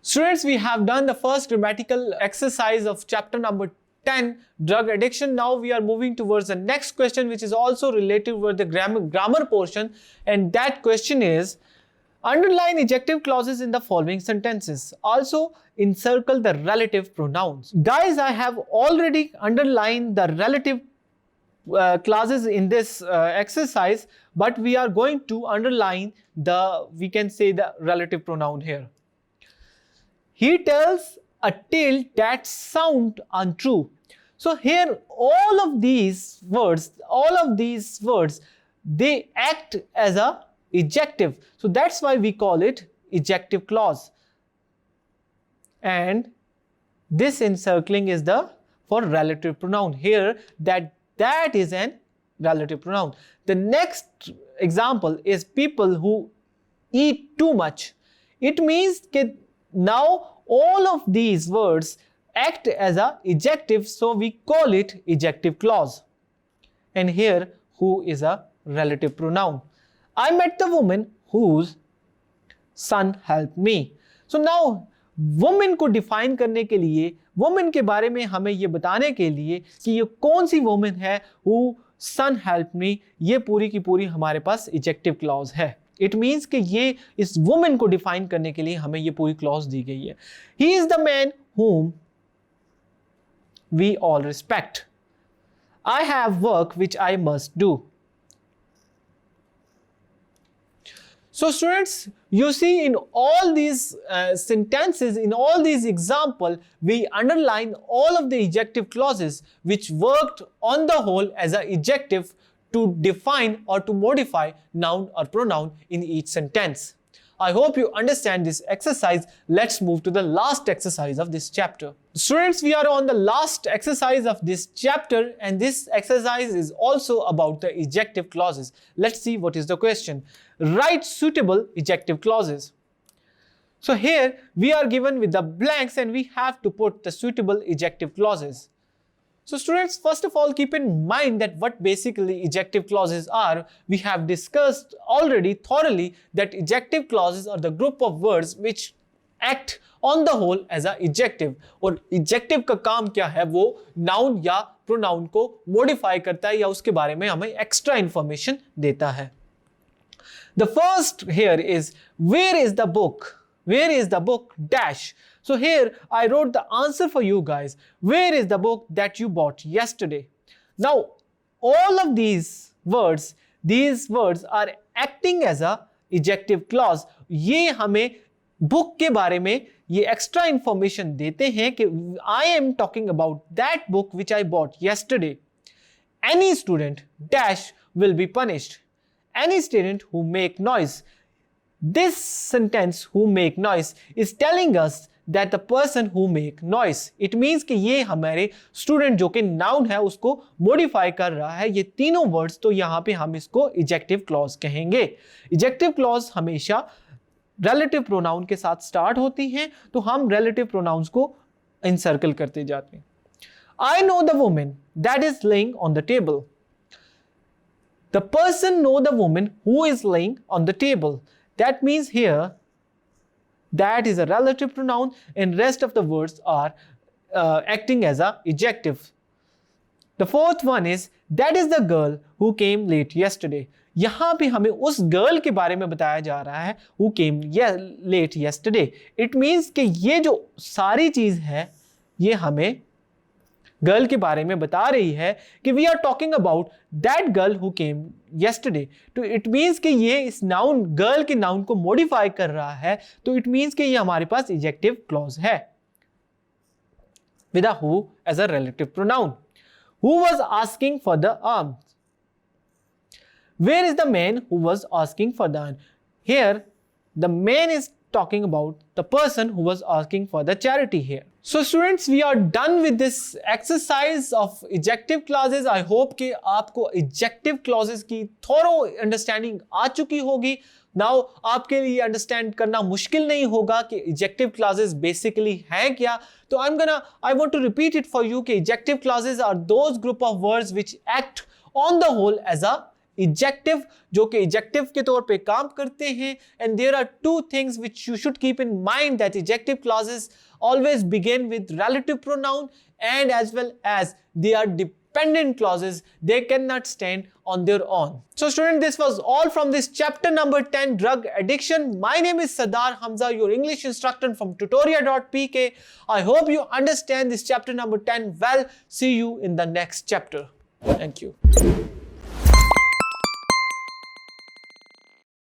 Students, we have done the first grammatical exercise of chapter number 10, drug addiction. Now we are moving towards the next question, which is also related with the grammar portion, and that question is, underline adjective clauses in the following sentences. Also encircle the relative pronouns. Guys, I have already underlined the relative clauses in this exercise, but we are going to underline the, we can say, the relative pronoun here. He tells a tale that sounds untrue. So here all of these words, they act as a adjective. So that's why we call it adjective clause. And this encircling is the for relative pronoun. Here that is an relative pronoun. The next example is people who eat too much. It means that now all of these words act as a adjective, so we call it adjective clause. And here who is a relative pronoun. I met the woman whose son helped me. So now woman को define करने के लिए, woman के बारे में हमें ये बताने के लिए कि ये कौन सी woman है who son helped me, ये पूरी की पूरी हमारे पास adjective clause है. It means कि ये इस woman को define करने के लिए हमें ये पूरी clause दी गई है. He is the man whom we all respect. I have work which I must do. So students, you see in all these sentences, in all these examples, we underline all of the adjective clauses which worked on the whole as an adjective to define or to modify noun or pronoun in each sentence. I hope you understand this exercise. Let's move to the last exercise of this chapter. Students, we are on the last exercise of this chapter, and this exercise is also about the adjective clauses. Let's see what is the question. Write suitable adjective clauses. So here we are given with the blanks and we have to put the suitable adjective clauses. So students, first of all, keep in mind that what basically adjective clauses are. We have discussed already thoroughly that adjective clauses are the group of words which act on the whole as a adjective. और adjective का काम क्या है, वो noun या pronoun को modify करता है या उसके बारे में हमें extra information देता है. The first here is, where is the book? Where is the book dash? So here I wrote the answer for you guys. Where is the book that you bought yesterday? Now all of these words are acting as a adjective clause. ये हमें book के बारे में ये extra information देते हैं कि I am talking about that book which I bought yesterday. Any student dash will be punished. Any student who make noise. This sentence who make noise is telling us that the person who make noise. It means कि ये हमारे student जो कि noun है उसको modify कर रहा है. ये तीनों words तो यहाँ पे हम इसको adjective clause कहेंगे. Adjective clause हमेशा relative pronoun के साथ start होती हैं, तो हम relative pronouns को encircle करते जाते हैं. I know the woman that is laying on the table. The person know the woman who is laying on the table. That means here that is a relative pronoun and rest of the words are acting as a adjective. The fourth one is, that is the girl who came late yesterday. यहाँ पे हमें उस girl के बारे में बताया जा रहा है who came late yesterday. It means कि ये जो सारी चीज़ है ये हमें गर्ल के बारे में बता रही है कि we are talking about that girl who came yesterday. तो इट मीन्स कि ये इस नाउन गर्ल के नाउन को मॉडिफाई कर रहा है, तो इट मीन्स कि ये हमारे पास एडजेक्टिव क्लॉज है with a who as a relative pronoun. Who was asking for the arms. Where is the man who was asking for the arm. Here the man is talking about the person who was asking for the charity here. So students, we are done with this exercise of adjective clauses. I hope कि आपको adjective clauses की thorough understanding आ चुकी होगी. Now आपके लिए understand करना मुश्किल नहीं होगा कि adjective clauses basically हैं क्या. तो I want to repeat it for you कि adjective clauses are those group of words which act on the whole as a adjective जो कि adjective के तौर पे काम करते हैं, and there are two things which you should keep in mind, that adjective clauses always begin with relative pronoun and as well as they are dependent clauses. They cannot stand on their own. So student, this was all from this chapter number 10, drug addiction. My name is Sardar Hamza, your English instructor from tutoria.pk. I hope you understand this chapter number 10 well. See you in the next chapter. Thank you.